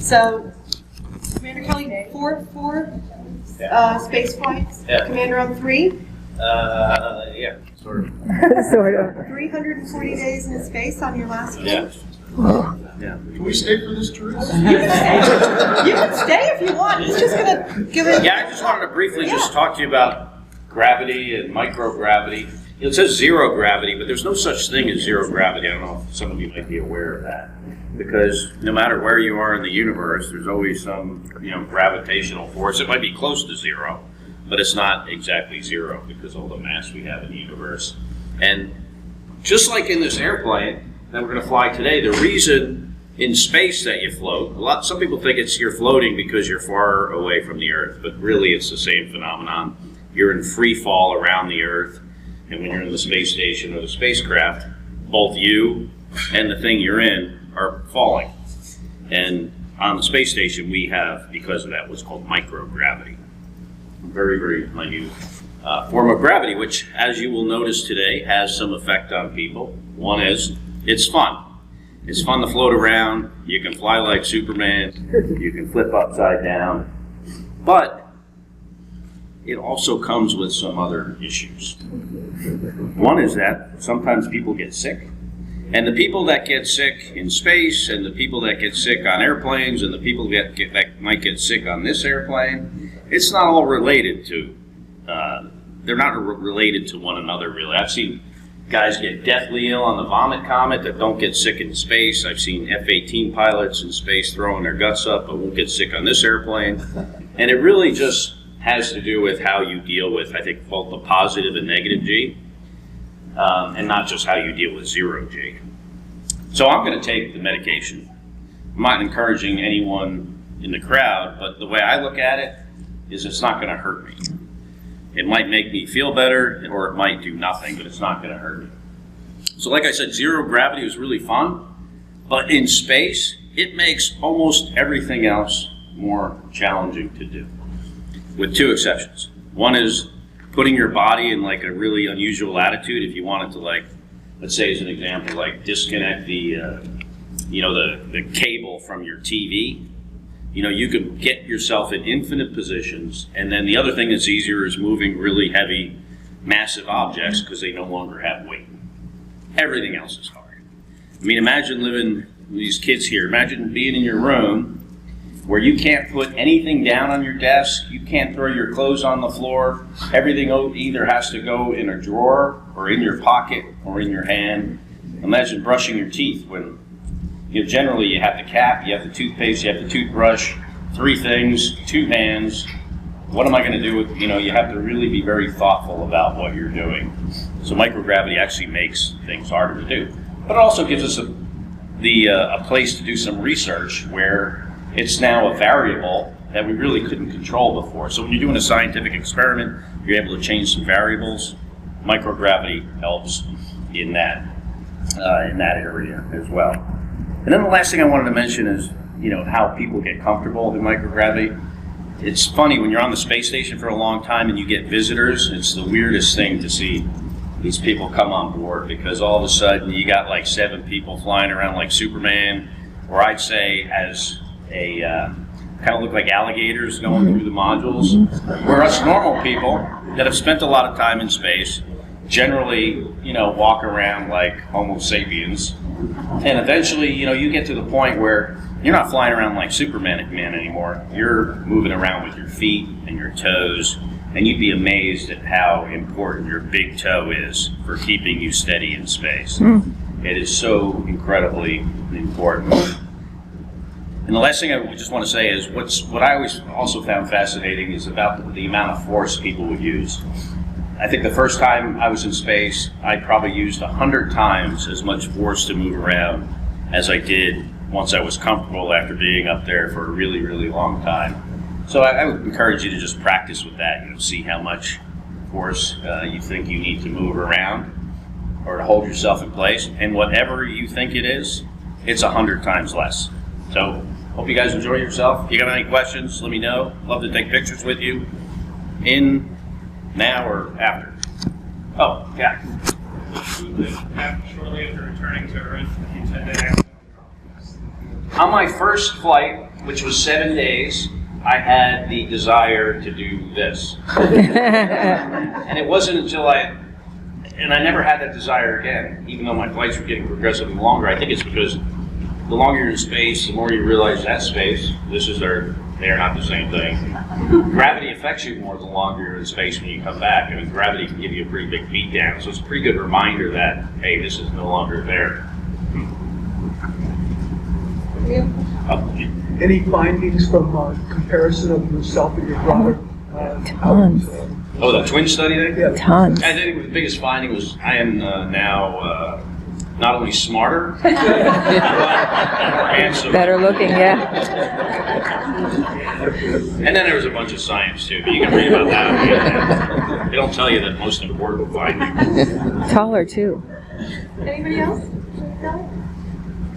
So, Commander Kelly, four space flights. Yeah. Commander on 3. Yeah, sort of. Sort of. 340 days in space on your last one. Yeah. Yeah. Can we stay for this tour? You can stay if you want. It's just gonna give it. Yeah, I just wanted to briefly just talk to you about gravity and microgravity. It says zero gravity, but there's no such thing as zero gravity. I don't know if some of you might be aware of that. Because no matter where you are in the universe, there's always some, gravitational force. It might be close to zero, but it's not exactly zero because of all the mass we have in the universe. And just like in this airplane that we're going to fly today, the reason in space that you float, some people think you're floating because you're far away from the Earth, but really it's the same phenomenon. You're in free fall around the Earth, and when you're in the space station or the spacecraft, both you and the thing you're in are falling. And on the space station, we have, because of that, what's called microgravity. Very, very minute form of gravity, which, as you will notice today, has some effect on people. One is, it's fun. It's fun to float around. You can fly like Superman. You can flip upside down. But it also comes with some other issues. One is that sometimes people get sick. And the people that get sick in space, and the people that get sick on airplanes, and the people that might get sick on this airplane, it's not all related to, they're not related to one another, really. I've seen guys get deathly ill on the Vomit Comet that don't get sick in space. I've seen F-18 pilots in space throwing their guts up but won't get sick on this airplane. And it really just has to do with how you deal with, I think, both the positive and negative G. And not just how you deal with zero G. So I'm going to take the medication. I'm not encouraging anyone in the crowd, but the way I look at it is it's not going to hurt me. It might make me feel better, or it might do nothing, but it's not going to hurt me. So like I said, zero gravity is really fun, but in space, it makes almost everything else more challenging to do, with 2 exceptions. One is putting your body in like a really unusual attitude. If you wanted to, like, let's say as an example, like disconnect the cable from your TV, you can get yourself in infinite positions. And then the other thing that's easier is moving really heavy, massive objects because they no longer have weight. Everything else is hard. I mean, imagine living, these kids here, imagine being in your room where you can't put anything down on your desk, you can't throw your clothes on the floor, everything either has to go in a drawer or in your pocket or in your hand. Imagine brushing your teeth when, generally you have the cap, you have the toothpaste, you have the toothbrush, 3 things, 2 hands. What am I going to do with, you have to really be very thoughtful about what you're doing. So microgravity actually makes things harder to do. But it also gives us a place to do some research where it's now a variable that we really couldn't control before. So when you're doing a scientific experiment, you're able to change some variables. Microgravity helps in that area as well. And then the last thing I wanted to mention is, how people get comfortable in microgravity. It's funny when you're on the space station for a long time and you get visitors. It's the weirdest thing to see these people come on board, because all of a sudden you got like 7 people flying around like Superman, or I'd say as kind of look like alligators going through the modules. Where us normal people that have spent a lot of time in space generally, walk around like Homo sapiens. And eventually, you get to the point where you're not flying around like Superman anymore. You're moving around with your feet and your toes, and you'd be amazed at how important your big toe is for keeping you steady in space. It is so incredibly important. And the last thing I just want to say is what I always also found fascinating is about the amount of force people would use. I think the first time I was in space, I probably used 100 times as much force to move around as I did once I was comfortable after being up there for a really, really long time. So I would encourage you to just practice with that, see how much force you think you need to move around or to hold yourself in place. And whatever you think it is, it's 100 times less. So hope you guys enjoy yourself. If you got any questions, let me know. Love to take pictures with you, in, now, or after. Oh, yeah. Shortly after returning to Earth, you said that on my first flight, which was 7 days, I had the desire to do this. And it wasn't until I never had that desire again, even though my flights were getting progressively longer. I think it's because the longer you're in space, the more you realize that space, they are not the same thing. Gravity affects you more the longer you're in space when you come back. I mean, gravity can give you a pretty big beat down, so it's a pretty good reminder that, hey, this is no longer there. Any findings from comparison of yourself and your brother? Tons. Oh, the twin study thing? Yeah. Tons. I think the biggest finding was I am now not only smarter, but more handsome. Better looking, yeah. And then there was a bunch of science too, but you can read about that. They don't tell you that most important finding. Taller too. Anybody else?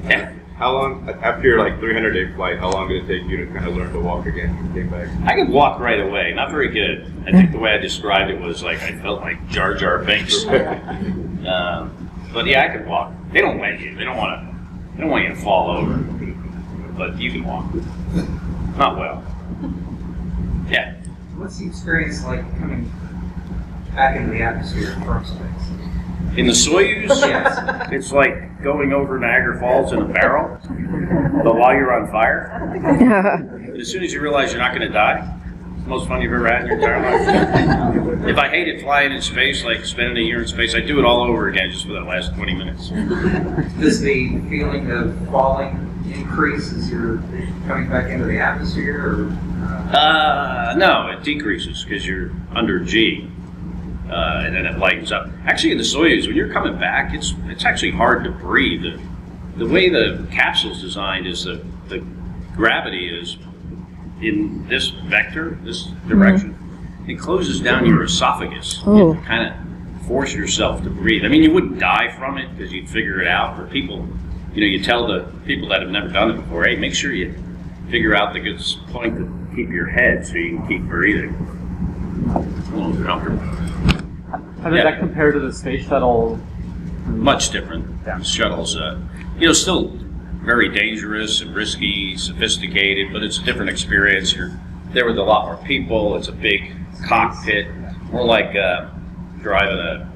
Yeah. How long, after your 300-day flight, how long did it take you to kind of learn to walk again when you came back? I could walk right away. Not very good. I think the way I described it was like I felt like Jar Jar Binks. But yeah, I could walk. They don't let you. They don't want you to fall over. But you can walk. Not well. Yeah. What's the experience like coming back into the atmosphere from space? In the Soyuz, Yes. it's like going over Niagara Falls in a barrel, but while you're on fire. And as soon as you realize you're not going to die, it's the most fun you've ever had in your entire life. If I hated flying in space, like spending a year in space, I'd do it all over again just for that last 20 minutes. Does the feeling of falling increase as you're coming back into the atmosphere? Or, No, it decreases because you're under G. And then it lightens up. Actually, in the Soyuz, when you're coming back, it's actually hard to breathe. The way the capsule's designed is that the gravity is in this vector, this direction. It closes down your esophagus. Oh. You kind of force yourself to breathe. I mean, you wouldn't die from it because you'd figure it out. For people, you tell the people that have never done it before, hey, make sure you figure out the good point to keep your head so you can keep breathing. It's a little comfortable. How does that compare to the space shuttle? Much different. Yeah. Shuttles, still very dangerous and risky, sophisticated, but it's a different experience. You're there with a lot more people. It's a big cockpit, more like driving a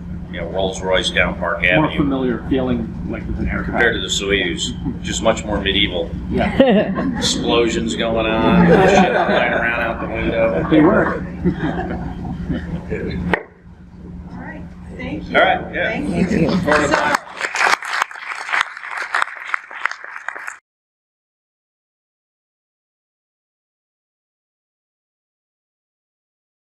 Rolls Royce down Park More Avenue. familiar feeling like with an aircraft. Compared to the Soyuz, just much more medieval. Yeah. Explosions going on, shit flying around out the window. They work. All right. Thank you. All right, yeah. Thank you. Thank you. Forward to time.